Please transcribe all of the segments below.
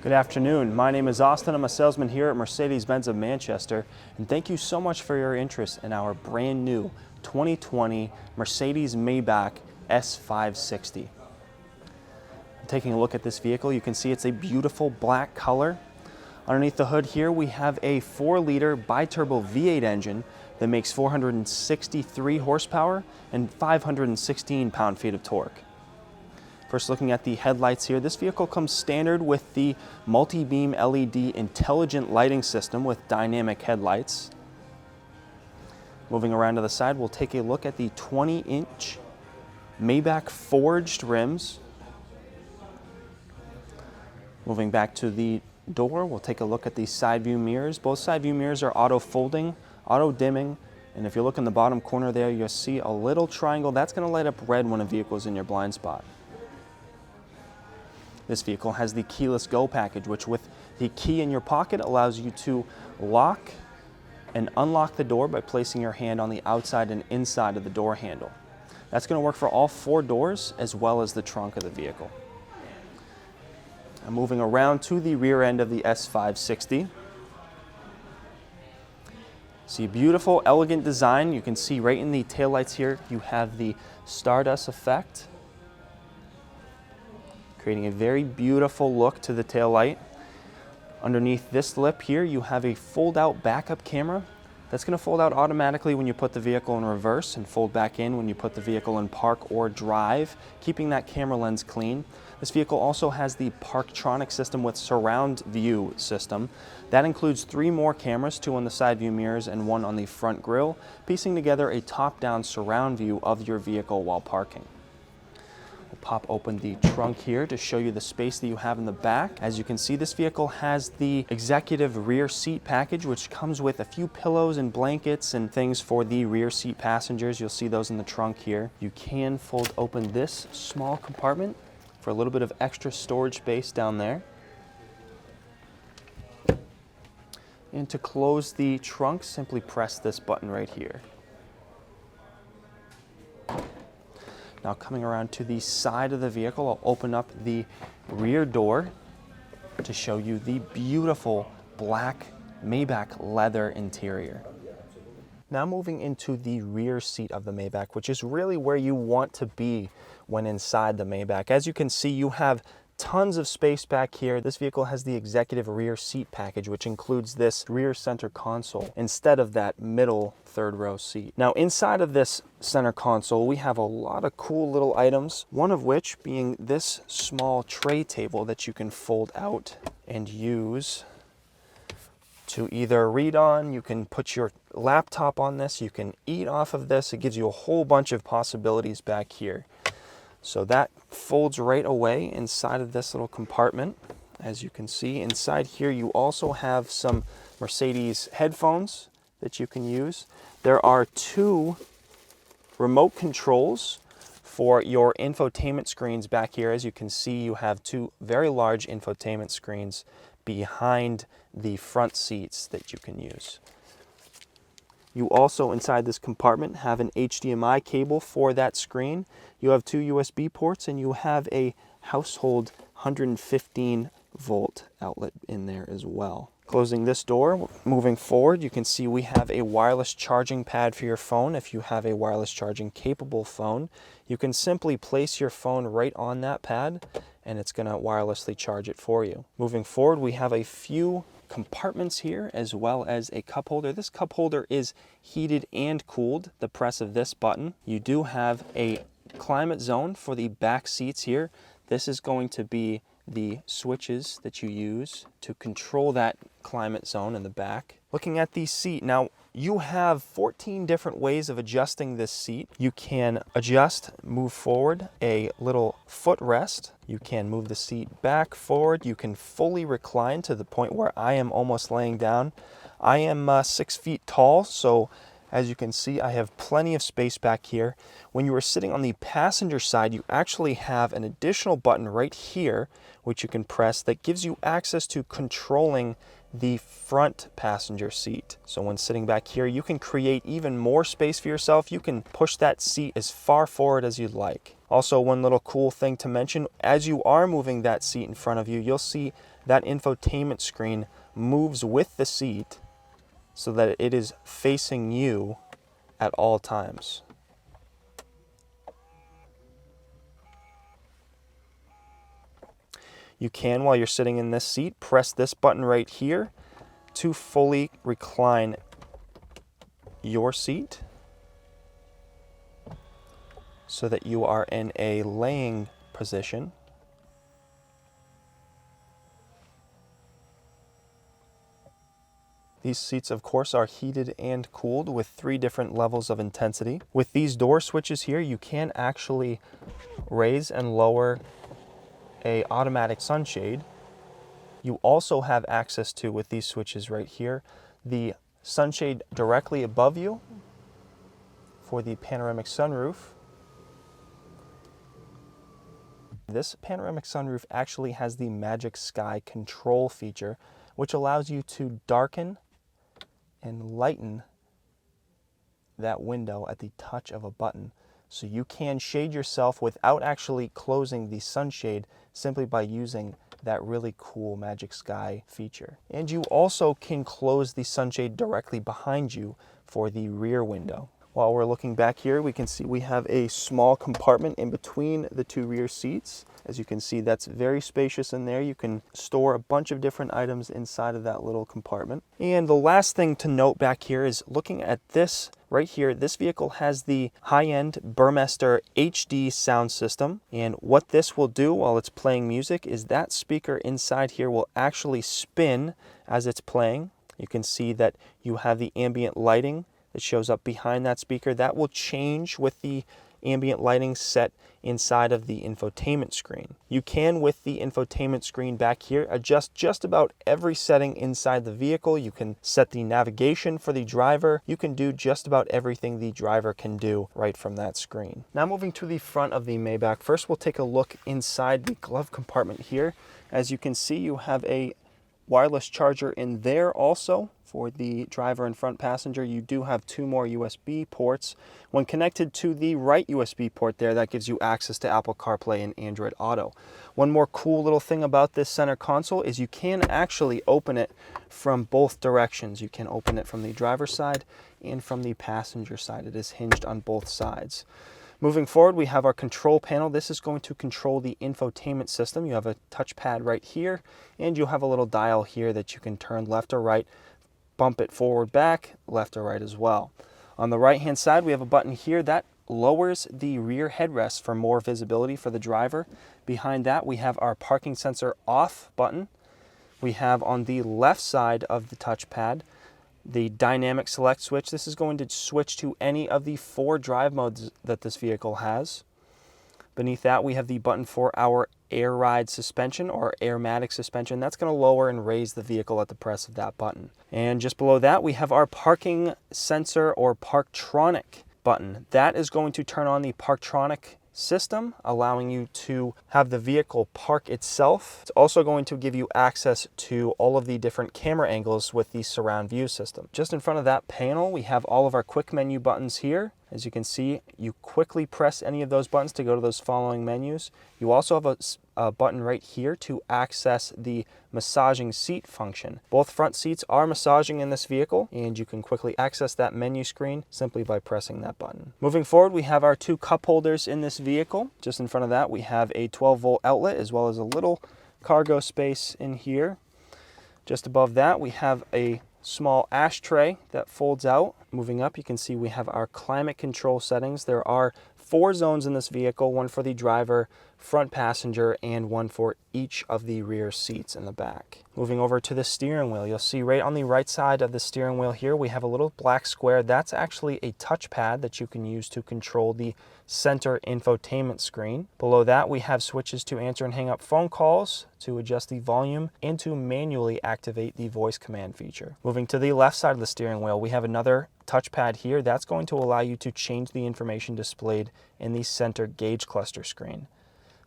Good afternoon. My name is Austin. I'm a salesman here at Mercedes-Benz of Manchester, and thank you so much for your interest in our brand new 2020 Mercedes-Maybach S560. Taking a look at this vehicle, you can see it's a beautiful black color. Underneath the hood here, we have a 4-liter bi-turbo V8 engine that makes 463 horsepower and 516 pound-feet of torque. First, looking at the headlights here, this vehicle comes standard with the multi-beam LED intelligent lighting system with dynamic headlights. Moving around to the side, we'll take a look at the 20-inch Maybach Forged rims. Moving back to the door, we'll take a look at the side view mirrors. Both side view mirrors are auto folding, auto dimming, and if you look in the bottom corner there, you'll see a little triangle. That's going to light up red when a vehicle is in your blind spot. This vehicle has the keyless go package, which with the key in your pocket allows you to lock and unlock the door by placing your hand on the outside and inside of the door handle. That's going to work for all 4 doors as well as the trunk of the vehicle. I'm moving around to the rear end of the S560. See a beautiful, elegant design. You can see right in the taillights here, you have the stardust effect, creating a very beautiful look to the tail light. Underneath this lip here, you have a fold-out backup camera. That's going to fold out automatically when you put the vehicle in reverse and fold back in when you put the vehicle in park or drive, keeping that camera lens clean. This vehicle also has the Parktronic system with surround view system. That includes 3 more cameras, 2 on the side view mirrors and 1 on the front grille, piecing together a top-down surround view of your vehicle while parking. We'll pop open the trunk here to show you the space that you have in the back. As you can see, this vehicle has the executive rear seat package, which comes with a few pillows and blankets and things for the rear seat passengers. You'll see those in the trunk here. You can fold open this small compartment for a little bit of extra storage space down there. And to close the trunk, simply press this button right here. Now coming around to the side of the vehicle, I'll open up the rear door to show you the beautiful black Maybach leather interior. Now moving into the rear seat of the Maybach, which is really where you want to be when inside the Maybach. As you can see, you have tons of space back here. This vehicle has the executive rear seat package, which includes this rear center console instead of that middle 3rd row seat. Now inside of this center console, we have a lot of cool little items, one of which being this small tray table that you can fold out and use to either read on. You can put your laptop on this, you can eat off of this. It gives you a whole bunch of possibilities back here. So that folds right away inside of this little compartment. As you can see, inside here you also have some Mercedes headphones that you can use. There are 2 remote controls for your infotainment screens back here. As you can see, you have 2 very large infotainment screens behind the front seats that you can use. You also, inside this compartment, have an HDMI cable for that screen. You have 2 USB ports, and you have a household 115 volt outlet in there as well. Closing this door, moving forward, you can see we have a wireless charging pad for your phone. If you have a wireless charging capable phone, you can simply place your phone right on that pad, and it's going to wirelessly charge it for you. Moving forward, we have a few compartments here as well as a cup holder. This cup holder is heated and cooled, the press of this button. You do have a climate zone for the back seats here. This is going to be the switches that you use to control that climate zone in the back. Looking at the seat, now you have 14 different ways of adjusting this seat. You can adjust, move forward, a little footrest. You can move the seat back, forward. You can fully recline to the point where I am almost laying down. I am 6 feet tall, so as you can see, I have plenty of space back here. When you are sitting on the passenger side, you actually have an additional button right here, which you can press, that gives you access to controlling the front passenger seat. So when sitting back here, you can create even more space for yourself. You can push that seat as far forward as you'd like. Also, one little cool thing to mention, as you are moving that seat in front of you, you'll see that infotainment screen moves with the seat so that it is facing you at all times. You can, while you're sitting in this seat, press this button right here to fully recline your seat so that you are in a laying position. These seats, of course, are heated and cooled with 3 different levels of intensity. With these door switches here, you can actually raise and lower an automatic sunshade. You also have access to, with these switches right here, the sunshade directly above you for the panoramic sunroof. This panoramic sunroof actually has the Magic Sky control feature, which allows you to darken and lighten that window at the touch of a button. So you can shade yourself without actually closing the sunshade simply by using that really cool Magic Sky feature. And you also can close the sunshade directly behind you for the rear window. While we're looking back here, we can see we have a small compartment in between the 2 rear seats. As you can see, that's very spacious in there. You can store a bunch of different items inside of that little compartment. And the last thing to note back here is looking at this right here. This vehicle has the high-end Burmester HD sound system. And what this will do while it's playing music is that speaker inside here will actually spin as it's playing. You can see that you have the ambient lighting that shows up behind that speaker. That will change with the ambient lighting set inside of the infotainment screen. You can, with the infotainment screen back here, adjust just about every setting inside the vehicle. You can set the navigation for the driver. You can do just about everything the driver can do right from that screen. Now moving to the front of the Maybach. First, we'll take a look inside the glove compartment here. As you can see, you have a wireless charger in there also. For the driver and front passenger, you do have 2 more USB ports. When connected to the right USB port there, that gives you access to Apple CarPlay and Android Auto. One more cool little thing about this center console is you can actually open it from both directions. You can open it from the driver's side and from the passenger side. It is hinged on both sides. Moving forward, we have our control panel. This is going to control the infotainment system. You have a touchpad right here, and you have a little dial here that you can turn left or right, bump it forward, back, left or right as well. On the right hand side, we have a button here that lowers the rear headrest for more visibility for the driver. Behind that, we have our parking sensor off button. We have on the left side of the touchpad the dynamic select switch. This is going to switch to any of the 4 drive modes that this vehicle has. Beneath that, we have the button for our air ride suspension or airmatic suspension. That's going to lower and raise the vehicle at the press of that button. And just below that, we have our parking sensor or Parktronic button. That is going to turn on the Parktronic system, allowing you to have the vehicle park itself. It's also going to give you access to all of the different camera angles with the surround view system. Just in front of that panel, we have all of our quick menu buttons here. As you can see, you quickly press any of those buttons to go to those following menus. You also have a button right here to access the massaging seat function. Both front seats are massaging in this vehicle, and you can quickly access that menu screen simply by pressing that button. Moving forward, we have our 2 cup holders in this vehicle. Just in front of that, we have a 12-volt outlet as well as a little cargo space in here. Just above that, we have a small ashtray that folds out. Moving up, you can see we have our climate control settings. There are 4 zones in this vehicle, 1 for the driver, front passenger, and 1 for each of the rear seats in the back. Moving over to the steering wheel, you'll see right on the right side of the steering wheel here, we have a little black square. That's actually a touchpad that you can use to control the center infotainment screen. Below that, we have switches to answer and hang up phone calls, to adjust the volume, and to manually activate the voice command feature. Moving to the left side of the steering wheel, we have another touchpad here. That's going to allow you to change the information displayed in the center gauge cluster screen.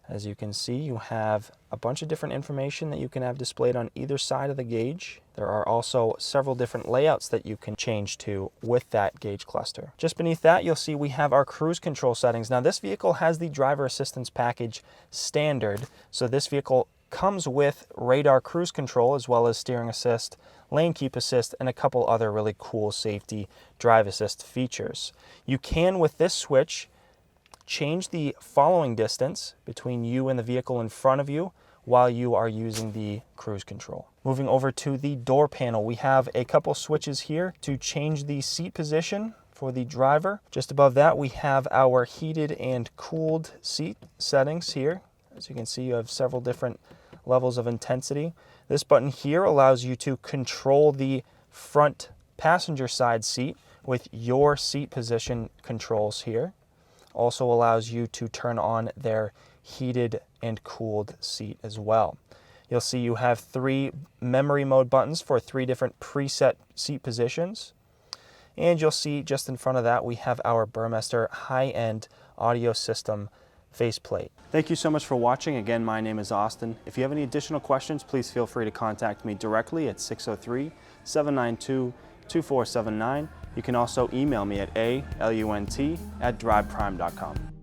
As you can see, you have a bunch of different information that you can have displayed on either side of the gauge. There are also several different layouts that you can change to with that gauge cluster. Just beneath that, you'll see we have our cruise control settings. Now, this vehicle has the driver assistance package standard, so this vehicle comes with radar cruise control as well as steering assist, lane keep assist, and a couple other really cool safety drive assist features. You can, with this switch, change the following distance between you and the vehicle in front of you while you are using the cruise control. Moving over to the door panel, we have a couple switches here to change the seat position for the driver. Just above that, we have our heated and cooled seat settings here. As you can see, you have several different levels of intensity. This button here allows you to control the front passenger side seat with your seat position controls here. Also allows you to turn on their heated and cooled seat as well. You'll see you have 3 memory mode buttons for 3 different preset seat positions. And you'll see just in front of that, we have our Burmester high-end audio system faceplate. Thank you so much for watching. Again, my name is Austin. If you have any additional questions, please feel free to contact me directly at 603-792-2479. You can also email me at alunt@driveprime.com.